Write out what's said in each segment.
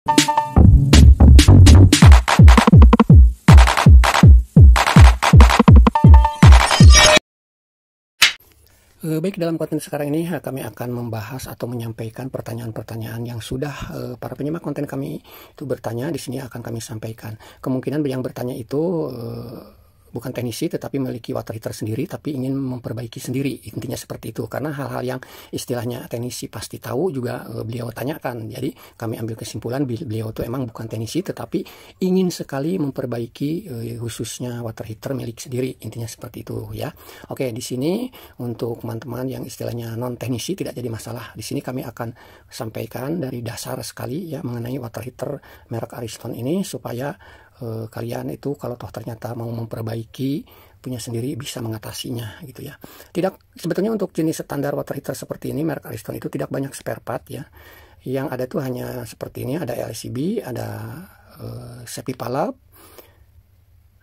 Baik, dalam konten sekarang ini kami akan membahas atau menyampaikan pertanyaan-pertanyaan yang sudah para penyimak konten kami itu bertanya. Di sini akan kami sampaikan. Kemungkinan yang bertanya itu bukan teknisi tetapi memiliki water heater sendiri tapi ingin memperbaiki sendiri, intinya seperti itu. Karena hal-hal yang istilahnya teknisi pasti tahu juga beliau tanyakan. Jadi kami ambil kesimpulan beliau itu emang bukan teknisi tetapi ingin sekali memperbaiki khususnya water heater milik sendiri, intinya seperti itu ya. Oke, di sini untuk teman-teman yang istilahnya non teknisi tidak jadi masalah. Di sini kami akan sampaikan dari dasar sekali ya mengenai water heater merek Ariston ini supaya kalian itu kalau toh ternyata mau memperbaiki punya sendiri bisa mengatasinya gitu ya. Sebetulnya untuk jenis standar water heater seperti ini merek Ariston itu tidak banyak spare part ya. Yang ada tuh hanya seperti ini, ada LCB, ada safety valve,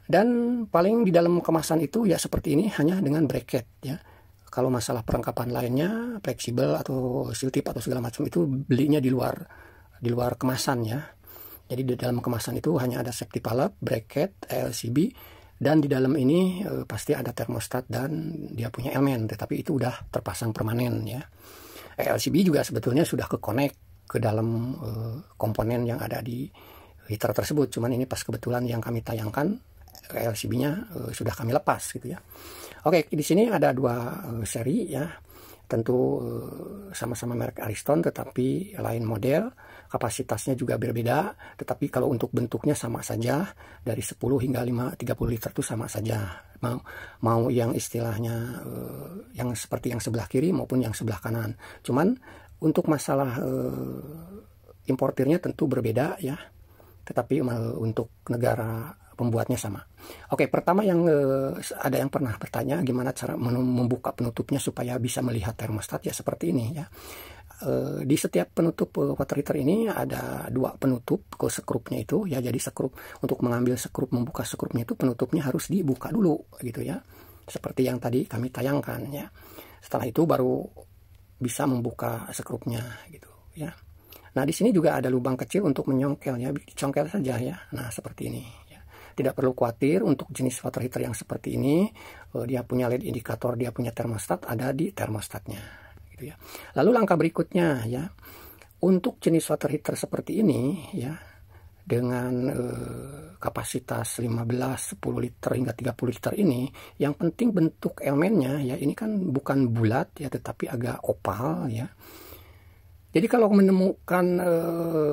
dan paling di dalam kemasan itu ya seperti ini hanya dengan bracket ya. Kalau masalah perlengkapan lainnya fleksibel atau seal tip atau segala macam itu belinya di luar kemasan ya. Jadi di dalam kemasan itu hanya ada safety valve, bracket, LCB, dan di dalam ini pasti ada termostat dan dia punya elemen, tetapi itu udah terpasang permanen ya. LCB juga sebetulnya sudah ke-connect ke dalam komponen yang ada di heater tersebut. Cuman ini pas kebetulan yang kami tayangkan LCB-nya sudah kami lepas gitu ya. Oke, di sini ada dua seri ya. Tentu sama-sama merek Ariston tetapi lain model, kapasitasnya juga berbeda, tetapi kalau untuk bentuknya sama saja, dari 10 hingga 30 liter itu sama saja. Mau yang istilahnya yang seperti yang sebelah kiri maupun yang sebelah kanan. Cuman untuk masalah importirnya tentu berbeda ya, tetapi untuk negara pembuatnya sama. Oke, pertama yang ada yang pernah bertanya gimana cara membuka penutupnya supaya bisa melihat termostat ya seperti ini ya. Di setiap penutup water heater ini ada dua penutup ke sekrupnya itu ya. Jadi sekrup untuk mengambil sekrup, membuka sekrupnya itu penutupnya harus dibuka dulu gitu ya. Seperti yang tadi kami tayangkan ya. Setelah itu baru bisa membuka sekrupnya gitu ya. Nah, di sini juga ada lubang kecil untuk menyongkel ya, dicongkel saja ya. Nah, seperti ini. Tidak perlu khawatir untuk jenis water heater yang seperti ini, dia punya LED indikator, dia punya termostat, ada di termostatnya gitu ya. Lalu langkah berikutnya ya, untuk jenis water heater seperti ini ya, dengan kapasitas 15, 10 liter hingga 30 liter ini, yang penting bentuk elemennya ya, ini kan bukan bulat ya tetapi agak opal ya. Jadi kalau menemukan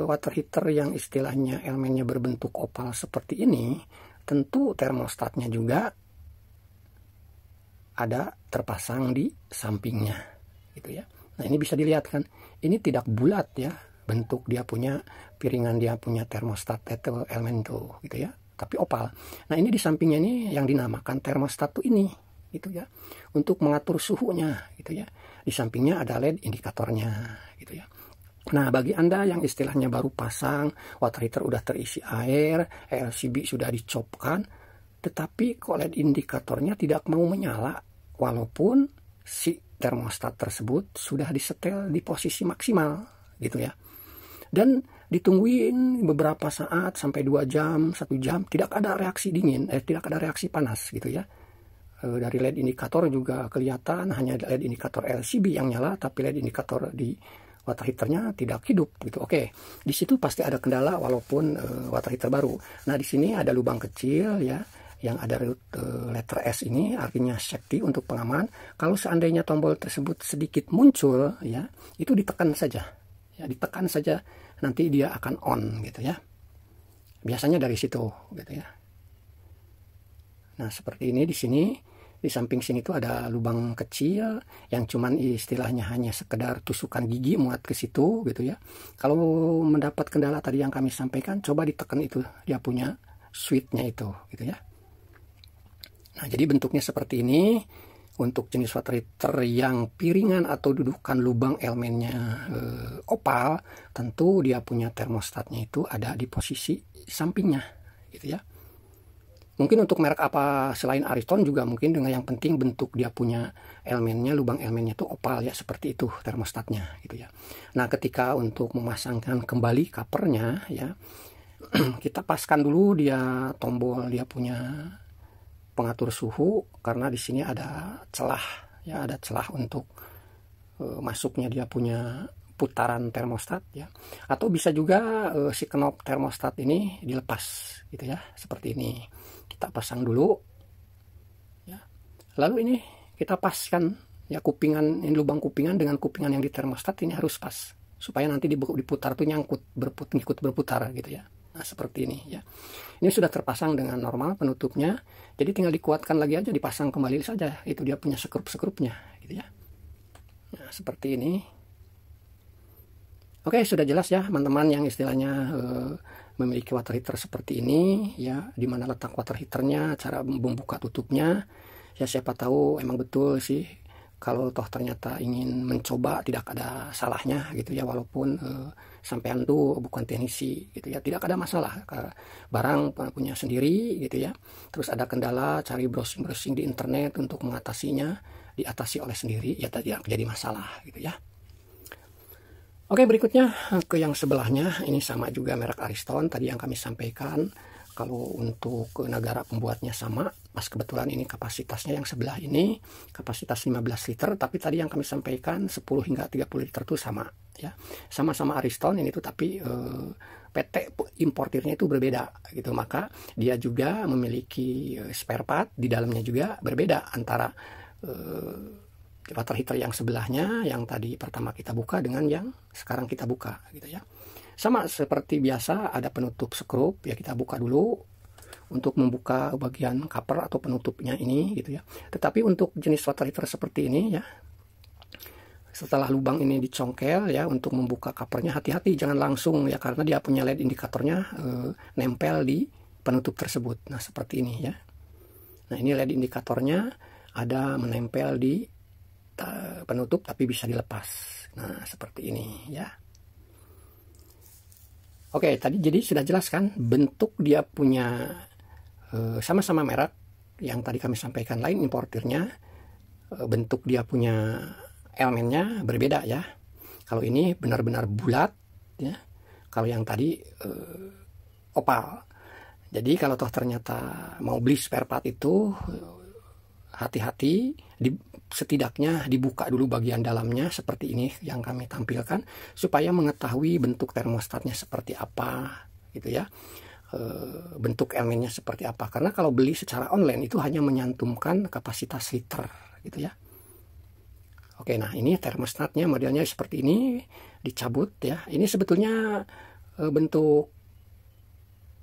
water heater yang istilahnya elemennya berbentuk opal seperti ini, tentu termostatnya juga ada terpasang di sampingnya, gitu ya. Nah, ini bisa dilihat kan, ini tidak bulat ya, bentuk dia punya piringan, dia punya termostat itu elemen itu, gitu ya, tapi opal. Nah, ini di sampingnya ini yang dinamakan termostat tuh ini, gitu ya, untuk mengatur suhunya, gitu ya. Di sampingnya ada LED indikatornya gitu ya. Nah, bagi Anda yang istilahnya baru pasang, water heater udah terisi air, LCB sudah dicopkan, tetapi kok LED indikatornya tidak mau menyala walaupun si termostat tersebut sudah disetel di posisi maksimal gitu ya. Dan ditungguin beberapa saat sampai 2 jam, 1 jam, tidak ada reaksi dingin, tidak ada reaksi panas gitu ya. Dari LED indikator juga kelihatan hanya LED indikator LCB yang nyala, tapi LED indikator di water heaternya tidak hidup gitu. Oke, di situ pasti ada kendala walaupun water heater baru. Nah, di sini ada lubang kecil ya, yang ada letter S ini artinya safety untuk pengaman. Kalau seandainya tombol tersebut sedikit muncul ya, itu ditekan saja. Ya, ditekan saja nanti dia akan on gitu ya. Biasanya dari situ gitu ya. Nah, seperti ini di sini. Di samping sini tuh ada lubang kecil yang cuman istilahnya hanya sekedar tusukan gigi muat ke situ gitu ya. Kalau mendapat kendala tadi yang kami sampaikan, coba ditekan itu, dia punya switchnya itu gitu ya. Nah, jadi bentuknya seperti ini. Untuk jenis water heater yang piringan atau dudukan lubang elemennya opal, tentu dia punya termostatnya itu ada di posisi sampingnya gitu ya. Mungkin untuk merek apa selain Ariston juga mungkin, dengan yang penting bentuk dia punya elemennya, lubang elemennya itu opal ya, seperti itu termostatnya gitu ya. Nah, ketika untuk memasangkan kembali covernya ya, kita paskan dulu dia tombol dia punya pengatur suhu, karena di sini ada celah ya, ada celah untuk masuknya dia punya putaran termostat ya. Atau bisa juga si knob termostat ini dilepas gitu ya, seperti ini. Kita pasang dulu ya. Lalu ini kita paskan ya, kupingan ini, lubang kupingan dengan kupingan yang di termostat ini harus pas, supaya nanti diputar tuh nyangkut, ikut berputar gitu ya. Nah, seperti ini ya. Ini sudah terpasang dengan normal penutupnya, jadi tinggal dikuatkan lagi aja, dipasang kembali saja, itu dia punya sekrup-sekrupnya gitu ya. Nah, seperti ini. Oke, sudah jelas ya teman-teman, yang istilahnya memiliki water heater seperti ini ya, dimana letak water heaternya, cara membuka tutupnya ya. Siapa tahu emang betul sih, kalau toh ternyata ingin mencoba, tidak ada salahnya gitu ya, walaupun sampean tuh bukan teknisi gitu ya, tidak ada masalah, barang punya sendiri gitu ya. Terus ada kendala, cari browsing di internet untuk mengatasinya, diatasi oleh sendiri ya, tidak jadi masalah gitu ya. Oke, berikutnya ke yang sebelahnya, ini sama juga merek Ariston tadi yang kami sampaikan. Kalau untuk negara pembuatnya sama, pas kebetulan ini kapasitasnya yang sebelah ini kapasitas 15 liter, tapi tadi yang kami sampaikan 10 hingga 30 liter itu sama ya. Sama-sama Ariston ini tuh, tapi PT importirnya itu berbeda gitu, maka dia juga memiliki spare part di dalamnya juga berbeda antara water heater yang sebelahnya, yang tadi pertama kita buka dengan yang sekarang kita buka gitu ya. Sama seperti biasa, ada penutup skrup ya, kita buka dulu untuk membuka bagian cover atau penutupnya ini gitu ya. Tetapi untuk jenis water heater seperti ini ya, setelah lubang ini dicongkel ya, untuk membuka covernya hati-hati, jangan langsung ya, karena dia punya LED indikatornya nempel di penutup tersebut. Nah, seperti ini ya. Nah, ini LED indikatornya ada menempel di penutup, tapi bisa dilepas. Nah, seperti ini ya. Oke, tadi jadi sudah jelas kan, bentuk dia punya sama-sama merek yang tadi kami sampaikan, lain importirnya, bentuk dia punya elemennya berbeda ya. Kalau ini benar-benar bulat ya, kalau yang tadi opal. Jadi kalau toh ternyata mau beli spare part itu, hati-hati, setidaknya dibuka dulu bagian dalamnya seperti ini yang kami tampilkan, supaya mengetahui bentuk termostatnya seperti apa gitu ya, bentuk elemennya seperti apa. Karena kalau beli secara online itu hanya menyantumkan kapasitas liter gitu ya. Oke, nah ini termostatnya modelnya seperti ini, dicabut ya. Ini sebetulnya bentuk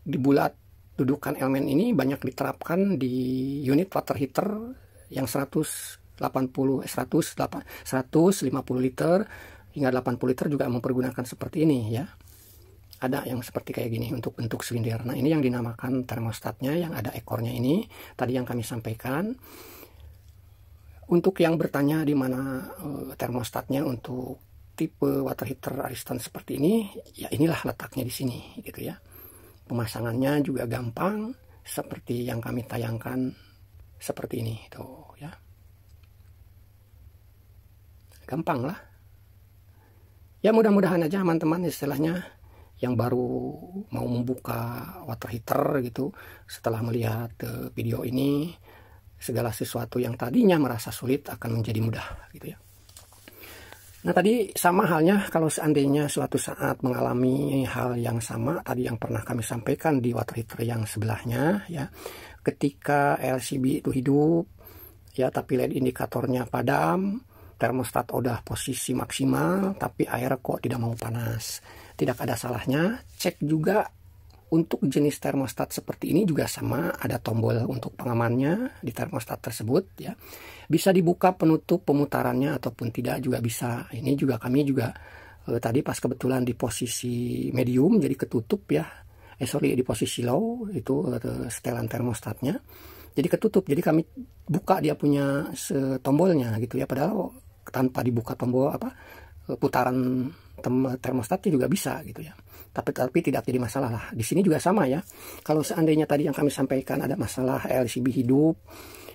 dibulat dudukan elemen ini banyak diterapkan di unit water heater yang 150 liter hingga 80 liter juga mempergunakan seperti ini ya. Ada yang seperti kayak gini untuk bentuk silinder. Nah, ini yang dinamakan termostatnya, yang ada ekornya ini tadi yang kami sampaikan. Untuk yang bertanya di mana termostatnya untuk tipe water heater Ariston seperti ini, ya inilah letaknya di sini gitu ya. Pemasangannya juga gampang, seperti yang kami tayangkan seperti ini tuh ya. Gampang lah ya, mudah-mudahan aja teman-teman istilahnya yang baru mau membuka water heater gitu, setelah melihat video ini, segala sesuatu yang tadinya merasa sulit akan menjadi mudah gitu ya. Nah, tadi sama halnya kalau seandainya suatu saat mengalami hal yang sama tadi yang pernah kami sampaikan di water heater yang sebelahnya ya, ketika LCB itu hidup ya, tapi LED indikatornya padam, termostat udah posisi maksimal, tapi air kok tidak mau panas. Tidak ada salahnya cek juga untuk jenis termostat seperti ini, juga sama, ada tombol untuk pengamannya di termostat tersebut ya. Bisa dibuka penutup pemutarannya ataupun tidak juga bisa. Ini juga kami juga tadi pas kebetulan di posisi medium jadi ketutup ya. Di posisi low itu setelan termostatnya. Jadi ketutup. Jadi kami buka dia punya tombolnya gitu ya, padahal tanpa dibuka tombol putaran termostatnya juga bisa gitu ya. tapi tidak jadi masalah lah. Di sini juga sama ya. Kalau seandainya tadi yang kami sampaikan ada masalah LCB hidup,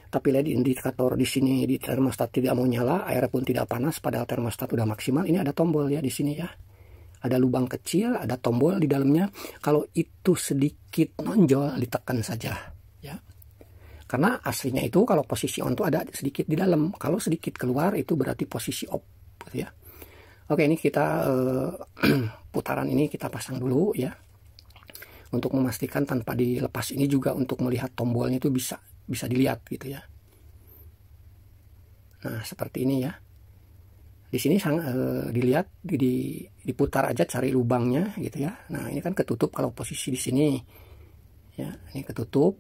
tapi LED indikator di sini di termostat tidak mau nyala, air pun tidak panas, padahal termostat udah maksimal. Ini ada tombol ya di sini ya. Ada lubang kecil, ada tombol di dalamnya. Kalau itu sedikit nonjol, ditekan saja ya. Karena aslinya itu kalau posisi on itu ada sedikit di dalam. Kalau sedikit keluar itu berarti posisi off gitu ya. Oke, ini kita putaran ini kita pasang dulu ya. Untuk memastikan tanpa dilepas, ini juga untuk melihat tombolnya itu bisa dilihat gitu ya. Nah, seperti ini ya. Di sini dilihat diputar aja cari lubangnya gitu ya. Nah, ini kan ketutup kalau posisi di sini. Ya, ini ketutup.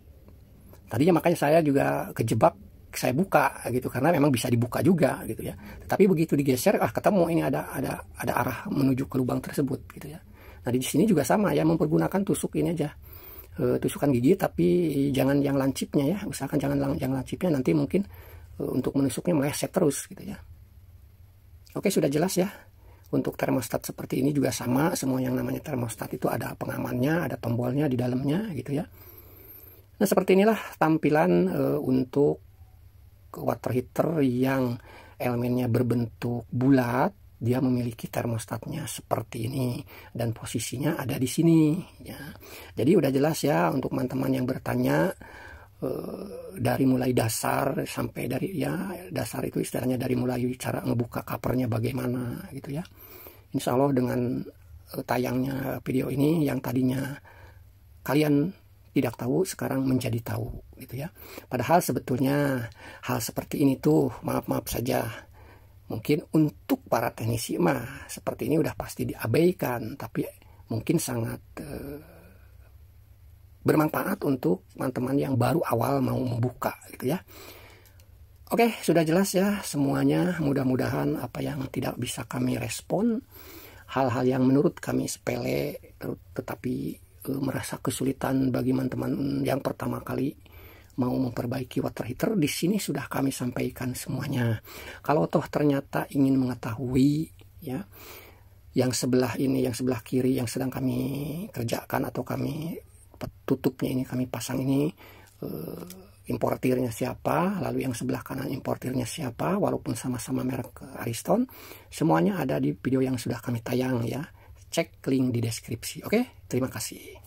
Tadinya makanya saya juga kejebak, saya buka gitu karena memang bisa dibuka juga gitu ya. Tapi begitu digeser ketemu ini ada arah menuju ke lubang tersebut gitu ya. Nah, di sini juga sama ya, mempergunakan tusuk ini aja. Tusukan gigi tapi jangan yang lancipnya ya. Usahakan jangan yang lancipnya, nanti mungkin untuk menusuknya meleset terus gitu ya. Oke, sudah jelas ya. Untuk termostat seperti ini juga sama, semua yang namanya termostat itu ada pengamannya, ada tombolnya di dalamnya gitu ya. Nah, seperti inilah tampilan untuk water heater yang elemennya berbentuk bulat. Dia memiliki termostatnya seperti ini dan posisinya ada di sini ya. Jadi udah jelas ya untuk teman-teman yang bertanya dari mulai dasar sampai dari ya dasar itu istilahnya dari mulai cara ngebuka covernya bagaimana gitu ya. Insya Allah dengan tayangnya video ini yang tadinya kalian tidak tahu sekarang menjadi tahu gitu ya. Padahal sebetulnya hal seperti ini tuh maaf saja mungkin untuk para teknisi mah seperti ini udah pasti diabaikan, tapi mungkin sangat bermanfaat untuk teman-teman yang baru awal mau membuka gitu ya. Oke, sudah jelas ya semuanya. Mudah-mudahan apa yang tidak bisa kami respon, hal-hal yang menurut kami sepele tetapi merasa kesulitan bagi teman-teman yang pertama kali mau memperbaiki water heater, di sini sudah kami sampaikan semuanya. Kalau toh ternyata ingin mengetahui ya, yang sebelah ini, yang sebelah kiri yang sedang kami kerjakan atau kami tutupnya ini kami pasang ini importirnya siapa, lalu yang sebelah kanan importirnya siapa, walaupun sama-sama merek Ariston, semuanya ada di video yang sudah kami tayang ya. Cek link di deskripsi. Oke, terima kasih.